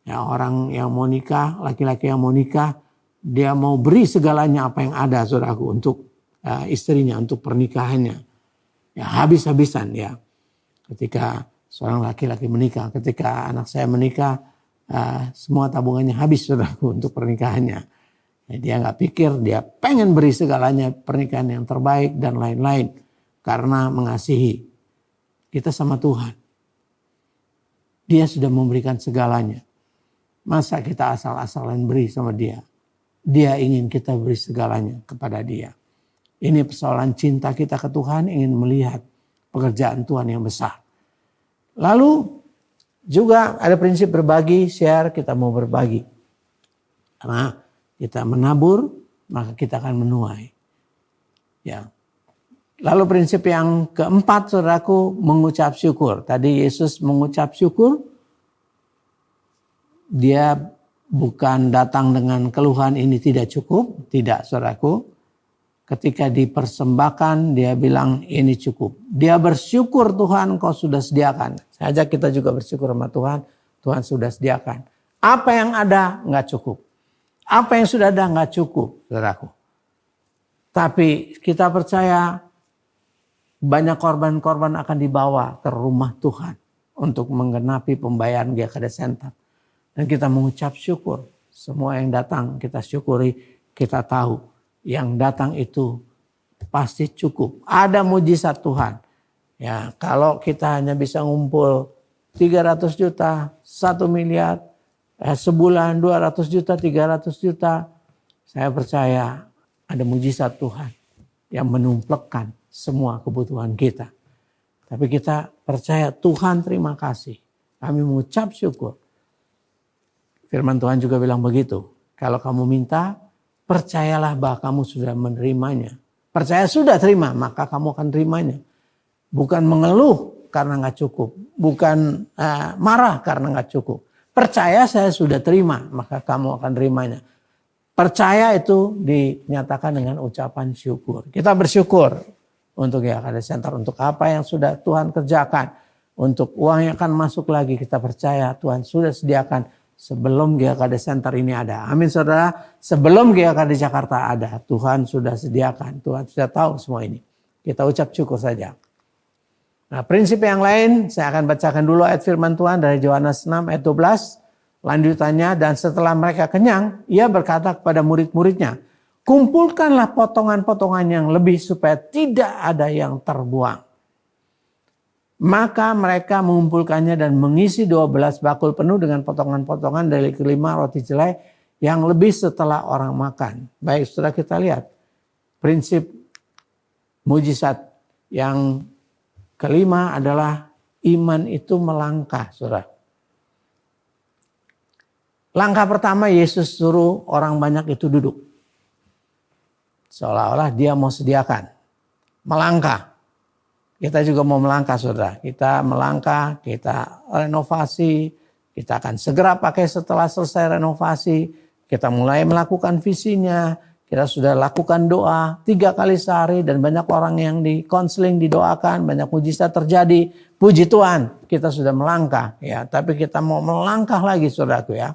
Ya, orang yang mau nikah, laki-laki yang mau nikah, dia mau beri segalanya apa yang ada saudaraku untuk istrinya, untuk pernikahannya. Ya habis-habisan ya. Ketika seorang laki-laki menikah, ketika anak saya menikah, semua tabungannya habis saudaraku untuk pernikahannya. Ya, dia nggak pikir, dia pengen beri segalanya pernikahan yang terbaik dan lain-lain. Karena mengasihi kita sama Tuhan. Dia sudah memberikan segalanya. Masa kita asal-asalan beri sama dia? Dia ingin kita beri segalanya kepada dia. Ini persoalan cinta kita ke Tuhan, ingin melihat pekerjaan Tuhan yang besar. Lalu juga ada prinsip berbagi, share, kita mau berbagi. Karena kita menabur, maka kita akan menuai. Ya. Lalu prinsip yang keempat, saudaraku, mengucap syukur. Tadi Yesus mengucap syukur. Dia bukan datang dengan keluhan ini tidak cukup. Tidak, saudaraku. Ketika dipersembahkan, dia bilang ini cukup. Dia bersyukur Tuhan kau sudah sediakan. Saya ajak kita juga bersyukur sama Tuhan. Tuhan sudah sediakan. Apa yang ada nggak cukup. Apa yang sudah ada nggak cukup, saudaraku. Tapi kita percaya banyak korban-korban akan dibawa ke rumah Tuhan untuk menggenapi pembayaran GKD Center. Dan kita mengucap syukur. Semua yang datang kita syukuri, kita tahu yang datang itu pasti cukup. Ada mujizat Tuhan. Ya, kalau kita hanya bisa ngumpul 300 juta, 1 miliar, sebulan 200 juta, 300 juta. Saya percaya ada mujizat Tuhan yang menumplekkan semua kebutuhan kita. Tapi kita percaya Tuhan terima kasih. Kami mengucap syukur. Firman Tuhan juga bilang begitu. Kalau kamu minta, percayalah bahwa kamu sudah menerimanya. Percaya sudah terima, maka kamu akan terimanya. Bukan mengeluh karena gak cukup. bukan marah karena nggak cukup. Percaya saya sudah terima, maka kamu akan terimanya. Percaya itu dinyatakan dengan ucapan syukur. Kita bersyukur untuk GKD Center, untuk apa yang sudah Tuhan kerjakan. Untuk uang yang akan masuk lagi, kita percaya Tuhan sudah sediakan sebelum GKD Center ini ada. Amin saudara, sebelum GKD Jakarta ada, Tuhan sudah sediakan. Tuhan sudah tahu semua ini. Kita ucap syukur saja. Nah, prinsip yang lain, saya akan bacakan dulu ayat firman Tuhan dari Yohanes 6 ayat 12. Lanjutannya, dan setelah mereka kenyang, ia berkata kepada murid-muridnya, kumpulkanlah potongan-potongan yang lebih supaya tidak ada yang terbuang. Maka mereka mengumpulkannya dan mengisi 12 bakul penuh dengan potongan-potongan dari kelima roti jelai yang lebih setelah orang makan. Baik, sudah kita lihat prinsip mujizat yang kelima adalah iman itu melangkah, saudara. Langkah pertama Yesus suruh orang banyak itu duduk. Seolah-olah dia mau sediakan. Melangkah. Kita juga mau melangkah, saudara. Kita melangkah, kita renovasi. Kita akan segera pakai setelah selesai renovasi. Kita mulai melakukan visinya. Kita sudah lakukan doa 3 kali sehari dan banyak orang yang di konseling didoakan, banyak mujizat terjadi. Puji Tuhan, kita sudah melangkah ya, tapi kita mau melangkah lagi saudaraku ya.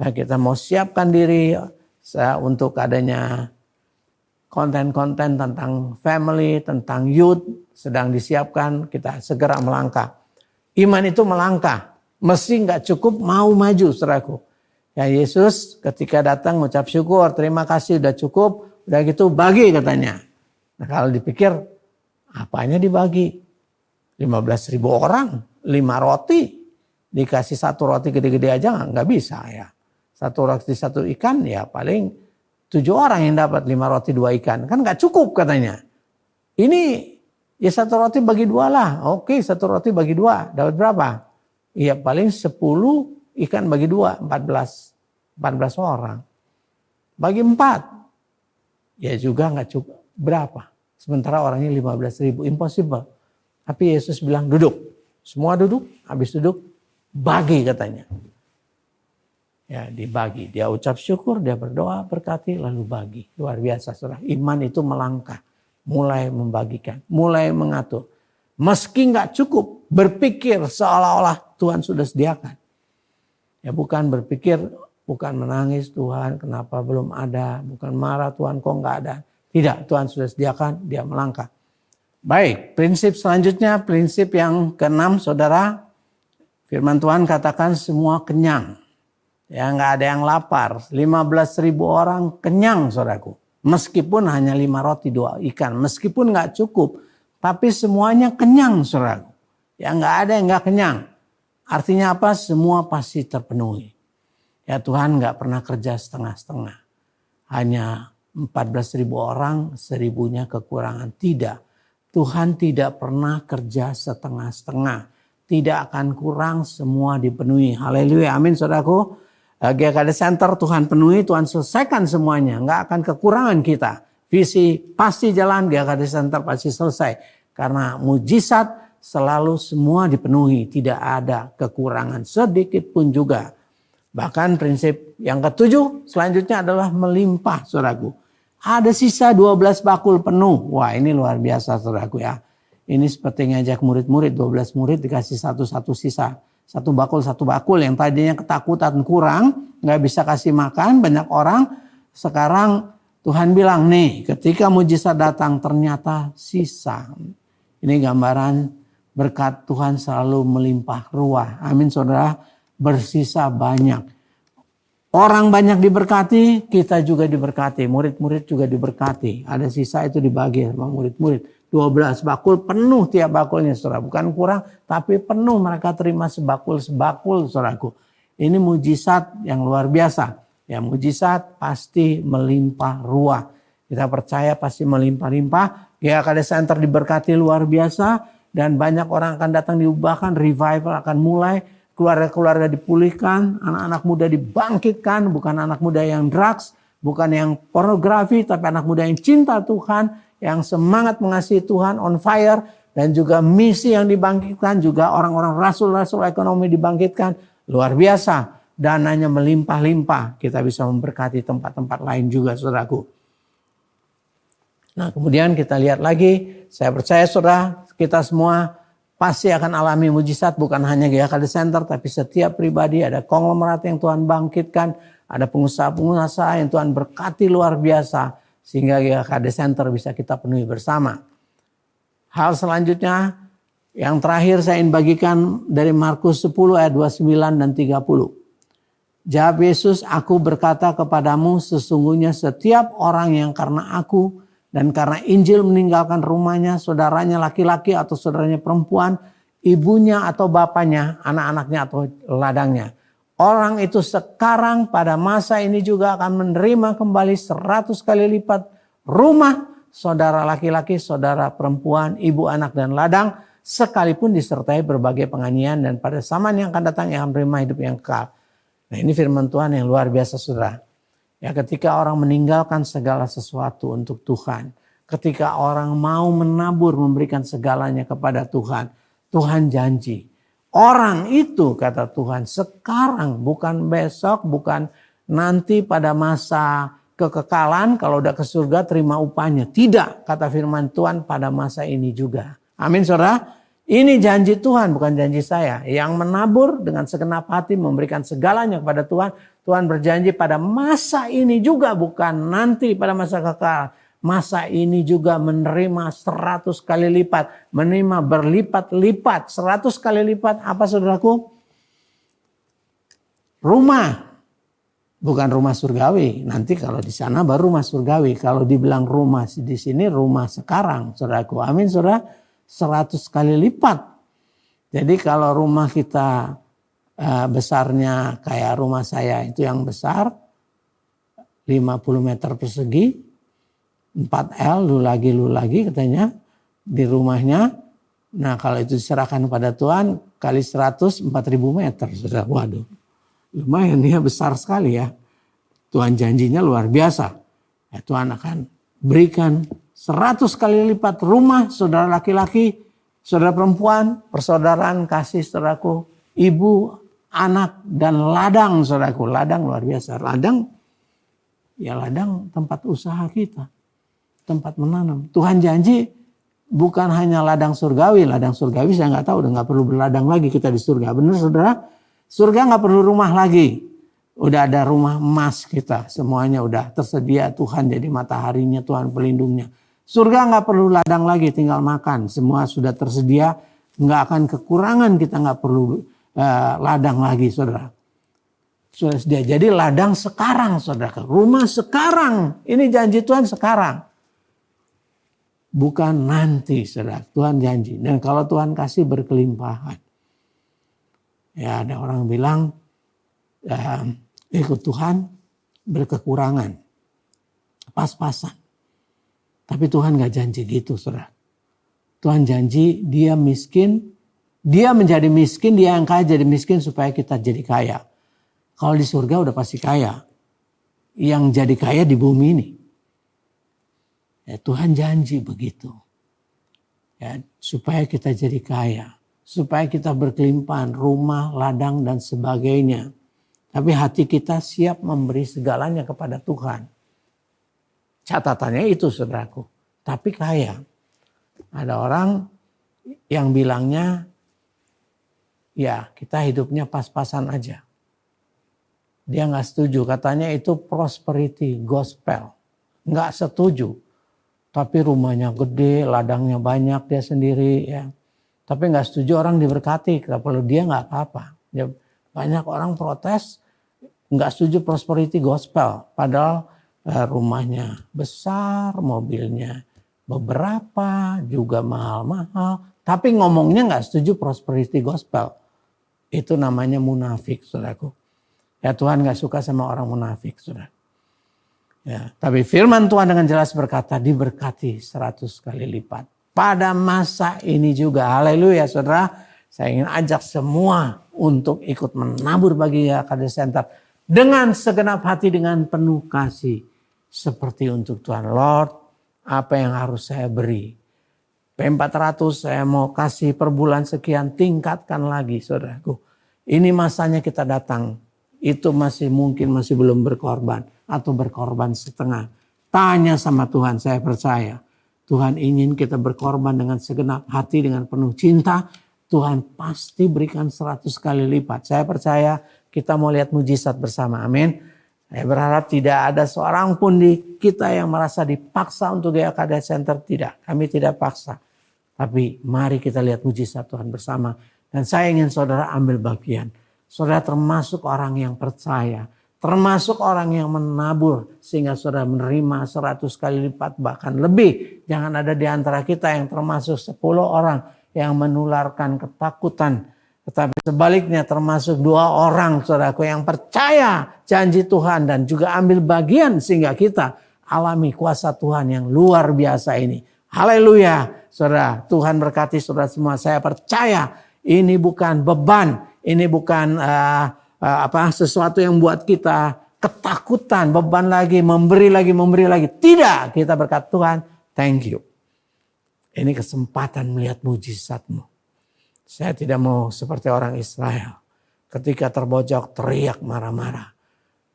Kita mau siapkan diri untuk adanya konten-konten tentang family, tentang youth sedang disiapkan, kita segera melangkah. Iman itu melangkah, mesti nggak cukup mau maju saudaraku. Ya Yesus ketika datang mengucap syukur, terima kasih udah cukup, udah gitu bagi katanya. Nah kalau dipikir apanya dibagi? 15.000 orang, 5 roti, dikasih 1 roti gede-gede aja nggak bisa ya. 1 roti 1 ikan ya paling 7 orang yang dapat 5 roti 2 ikan, kan nggak cukup katanya. Ini ya 1 roti bagi 2 lah, oke 1 roti bagi 2, dapat berapa? Iya paling 10 ikan bagi 2, 14 orang. Bagi 4, ya juga nggak cukup. Berapa? Sementara orangnya 15.000, impossible. Tapi Yesus bilang duduk. Semua duduk, habis duduk, bagi katanya. Ya dibagi, dia ucap syukur, dia berdoa, berkati, lalu bagi. Luar biasa saudara, iman itu melangkah. Mulai membagikan, mulai mengatur. Meski nggak cukup, berpikir seolah-olah Tuhan sudah sediakan. Ya bukan berpikir, bukan menangis Tuhan kenapa belum ada, bukan marah Tuhan kok nggak ada. Tidak, Tuhan sudah sediakan, dia melangkah. Baik, prinsip selanjutnya, prinsip yang ke-6 saudara. Firman Tuhan katakan semua kenyang. Ya nggak ada yang lapar. 15.000 orang kenyang saudaraku. Meskipun hanya 5 roti 2 ikan, meskipun nggak cukup, tapi semuanya kenyang saudaraku. Ya nggak ada yang nggak kenyang. Artinya apa? Semua pasti terpenuhi. Ya Tuhan nggak pernah kerja setengah-setengah. Hanya 14.000 orang, 1.000-nya kekurangan. Tidak. Tuhan tidak pernah kerja setengah-setengah. Tidak akan kurang, semua dipenuhi. Haleluya, amin saudaraku. GKD Center Tuhan penuhi, Tuhan selesaikan semuanya. Nggak akan kekurangan kita. Visi pasti jalan, GKD Center pasti selesai. Karena mujizat selalu semua dipenuhi, tidak ada kekurangan sedikit pun juga. Bahkan prinsip yang ke-7 selanjutnya adalah melimpah saudaraku. Ada sisa 12 bakul penuh. Wah ini luar biasa saudaraku ya. Ini seperti ngajak murid-murid, 12 murid dikasih satu-satu sisa. 1 bakul yang tadinya ketakutan kurang, nggak bisa kasih makan banyak orang. Sekarang Tuhan bilang nih ketika mujizat datang ternyata sisa. Ini gambaran berkat Tuhan selalu melimpah ruah. Amin saudara, bersisa banyak. Orang banyak diberkati, kita juga diberkati. Murid-murid juga diberkati. Ada sisa itu dibagi sama murid-murid. 12 bakul penuh tiap bakulnya saudara. Bukan kurang, tapi penuh mereka terima sebakul-sebakul saudaraku. Ini mujizat yang luar biasa. Ya mujizat pasti melimpah ruah. Kita percaya pasti melimpah-limpah. GKD Center diberkati luar biasa. Dan banyak orang akan datang diubahkan, revival akan mulai, keluarga-keluarga dipulihkan, anak-anak muda dibangkitkan, bukan anak muda yang drugs, bukan yang pornografi, tapi anak muda yang cinta Tuhan, yang semangat mengasihi Tuhan, on fire, dan juga misi yang dibangkitkan, juga orang-orang rasul-rasul ekonomi dibangkitkan. Luar biasa, dananya melimpah-limpah. Kita bisa memberkati tempat-tempat lain juga, saudaraku. Nah, kemudian kita lihat lagi, saya percaya saudara, kita semua pasti akan alami mujizat, bukan hanya GKD Center, tapi setiap pribadi. Ada konglomerat yang Tuhan bangkitkan, ada pengusaha-pengusaha yang Tuhan berkati luar biasa, sehingga GKD Center bisa kita penuhi bersama. Hal selanjutnya, yang terakhir saya ingin bagikan dari Markus 10 ayat 29 dan 30. Jawab Yesus, aku berkata kepadamu, sesungguhnya setiap orang yang karena aku dan karena Injil meninggalkan rumahnya, saudaranya laki-laki atau saudaranya perempuan, ibunya atau bapaknya, anak-anaknya atau ladangnya. Orang itu sekarang pada masa ini juga akan menerima kembali 100 kali lipat rumah, saudara laki-laki, saudara perempuan, ibu, anak, dan ladang, sekalipun disertai berbagai penganiayaan, dan pada zaman yang akan datang yang akan menerima hidup yang kekal. Nah, ini firman Tuhan yang luar biasa, saudara. Ya, ketika orang meninggalkan segala sesuatu untuk Tuhan, ketika orang mau menabur, memberikan segalanya kepada Tuhan, Tuhan janji. Orang itu, kata Tuhan, sekarang, bukan besok, bukan nanti pada masa kekekalan, kalau udah ke surga terima upahnya. Tidak, kata firman Tuhan, pada masa ini juga. Amin, saudara. Ini janji Tuhan, bukan janji saya. Yang menabur dengan segenap hati, memberikan segalanya kepada Tuhan. Tuhan berjanji pada masa ini juga, bukan nanti pada masa kekal. Masa ini juga menerima 100 kali lipat. Menerima berlipat-lipat. 100 kali lipat apa, saudaraku? Rumah. Bukan rumah surgawi. Nanti kalau di sana baru rumah surgawi. Kalau dibilang rumah di sini, rumah sekarang, saudaraku. Amin, saudara. 100 kali lipat. Jadi kalau rumah kita besarnya kayak rumah saya itu yang besar, 50 meter persegi, 4L, lu lagi katanya di rumahnya. Nah, kalau itu diserahkan kepada Tuhan kali 100, 4.000 meter. Sudah, waduh, lumayan ya, besar sekali ya. Tuhan janjinya luar biasa. Ya, Tuhan akan berikan 100 kali lipat rumah, saudara laki-laki, saudara perempuan, persaudaraan kasih, saudaraku, ibu, anak, dan ladang, saudaraku. Ladang luar biasa. Ladang, ya ladang tempat usaha kita, tempat menanam. Tuhan janji bukan hanya ladang surgawi. Ladang surgawi saya nggak tahu, udah nggak perlu berladang lagi kita di surga. Benar, saudara? Surga nggak perlu rumah lagi. Udah ada rumah emas kita, semuanya udah tersedia. Tuhan jadi mataharinya, Tuhan pelindungnya. Surga nggak perlu ladang lagi, tinggal makan. Semua sudah tersedia, nggak akan kekurangan, kita nggak perlu ladang lagi, saudara. Sudah sedia. Jadi ladang sekarang, saudara. Rumah sekarang. Ini janji Tuhan sekarang. Bukan nanti, saudara. Tuhan janji. Dan kalau Tuhan kasih berkelimpahan. Ya, ada orang bilang, ikut Tuhan berkekurangan. Pas-pasan. Tapi Tuhan gak janji gitu, saudara. Tuhan janji dia miskin, dia menjadi miskin, dia yang kaya jadi miskin supaya kita jadi kaya. Kalau di surga udah pasti kaya. Yang jadi kaya di bumi ini. Ya, Tuhan janji begitu. Ya, supaya kita jadi kaya. Supaya kita berkelimpahan, rumah, ladang, dan sebagainya. Tapi hati kita siap memberi segalanya kepada Tuhan. Catatannya itu, saudaraku. Tapi kaya. Ada orang yang bilangnya, ya kita hidupnya pas-pasan aja. Dia gak setuju. Katanya itu prosperity gospel. Gak setuju. Tapi rumahnya gede, ladangnya banyak, dia sendiri. Ya. Tapi gak setuju orang diberkati. Kalau dia gak apa-apa. Banyak orang protes, gak setuju prosperity gospel. Padahal rumahnya besar, mobilnya beberapa, juga mahal-mahal. Tapi ngomongnya gak setuju prosperity gospel. Itu namanya munafik, saudaraku. Ya, Tuhan gak suka sama orang munafik, saudara. Ya, tapi firman Tuhan dengan jelas berkata, diberkati 100 kali lipat. Pada masa ini juga, haleluya saudara. Saya ingin ajak semua untuk ikut menabur bagi GKD Center. Dengan segenap hati, dengan penuh kasih. Seperti untuk Tuhan. Lord, apa yang harus saya beri? P400 saya mau kasih per bulan sekian, tingkatkan lagi saudaraku. Ini masanya kita datang. Itu masih mungkin masih belum berkorban atau berkorban setengah. Tanya sama Tuhan, saya percaya. Tuhan ingin kita berkorban dengan segenap hati, dengan penuh cinta. Tuhan pasti berikan 100 kali lipat. Saya percaya kita mau lihat mujizat bersama. Amin. Saya berharap tidak ada seorang pun di kita yang merasa dipaksa untuk GKD Center. Tidak, kami tidak paksa. Tapi mari kita lihat mujizat Tuhan bersama. Dan saya ingin saudara ambil bagian. Saudara termasuk orang yang percaya. Termasuk orang yang menabur. Sehingga saudara menerima 100 kali lipat bahkan lebih. Jangan ada di antara kita yang termasuk 10 orang yang menularkan ketakutan. Tetapi sebaliknya termasuk 2 orang saudaraku yang percaya janji Tuhan. Dan juga ambil bagian sehingga kita alami kuasa Tuhan yang luar biasa ini. Haleluya. Saudara, Tuhan berkati saudara semua. Saya percaya ini bukan beban. Ini bukan sesuatu yang buat kita ketakutan, beban lagi, memberi lagi. Tidak, kita berkat Tuhan, thank you. Ini kesempatan melihat mujizat-Mu. Saya tidak mau seperti orang Israel. Ketika terpojok, teriak marah-marah.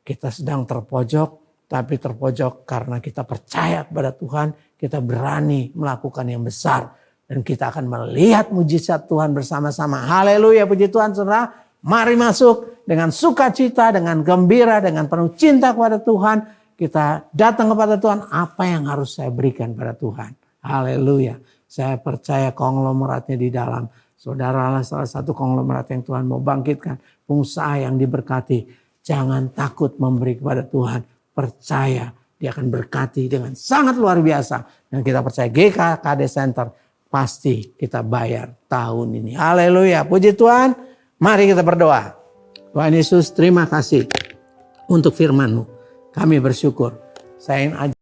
Kita sedang terpojok, tapi terpojok karena kita percaya kepada Tuhan, kita berani melakukan yang besar. Dan kita akan melihat mujizat Tuhan bersama-sama. Haleluya, puji Tuhan saudara. Mari masuk dengan sukacita, dengan gembira, dengan penuh cinta kepada Tuhan. Kita datang kepada Tuhan, apa yang harus saya berikan pada Tuhan. Haleluya. Saya percaya konglomeratnya di dalam. Saudaralah salah satu konglomerat yang Tuhan mau bangkitkan. Pengusaha yang diberkati. Jangan takut memberi kepada Tuhan. Percaya dia akan berkati dengan sangat luar biasa. Dan kita percaya GKD Center pasti kita bayar tahun ini. Haleluya. Puji Tuhan. Mari kita berdoa. Tuhan Yesus, terima kasih untuk firman-Mu. Kami bersyukur. Saya ingin